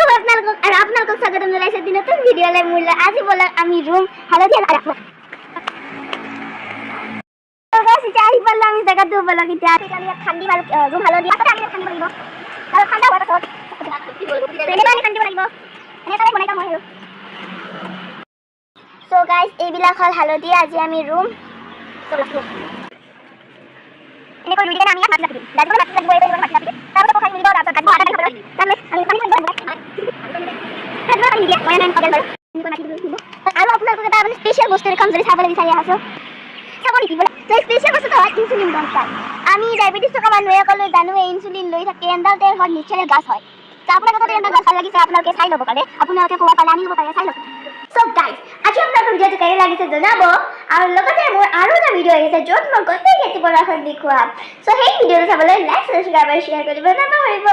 আপোনালোকক স্বাগতম জনাইছোঁ দিনটোৰ ভিডিঅ'লৈ মূল্য আজি ব'লক আমি ৰুম হালধীয়া এতিয়া আহি পালোঁ আমি জেগাটো ব'লক এতিয়া ইয়াত খান্দিম আৰু ৰুম হালধীয়া আমি খান্দিব লাগিব আৰু ঠাণ্ডা হোৱাৰ পাছত এনেকৈ আমি খান্দিব লাগিব এনেকৈ বনাই যাম মই আৰু চ' গাইজ এইবিলাক হ'ল হালধীয়া আজি আমি ৰুম এনেকৈ ৰুই কিনে আমি ইয়াত মাটি ৰাখিম দাঁতিবলৈ মাটি লাগিব এইটো মাটি ৰাখিম তাৰপিছত পকাই মিলিব তাৰপিছত গাঁত আটা দিব তাৰপিছত আমি পানী দিব আৰু আপোনালোকক এটা মানে স্পেচিয়েল বস্তু দেখাম যদি চাবলৈ বিচাৰি আছোঁ চাব নেকি বোলে স্পেচিয়েল বস্তুটো হয় ইনচুলিন দৰকাৰ আমি ডায়েবেটিছ থকা মানুহে সকলোৱে জানো এই ইনচুলিন লৈ থাকে এণ্ডাল তেল হয় নেচাৰেল গাছ হয় আপোনালোকে যদি এণ্ডাল গাছ ভাল লাগিছে আপোনালোকে চাই ল'ব পাৰে আপোনালোকে ক'ব পাৰে আনিব পাৰে চাই ল'ব চ' গাইজ আজি আপোনালোকৰ ভিডিঅ'টো কেনে লাগিছে জনাব আৰু লগতে মোৰ আৰু এটা ভিডিঅ' আহিছে য'ত মই গোটেই খেতি পথাৰখন দেখুৱাম চ' সেই ভিডিঅ'টো চাবলৈ লাইক ছাবস্ক্ৰাইব আৰু শ্বেয়াৰ কৰিব নাপাহৰিব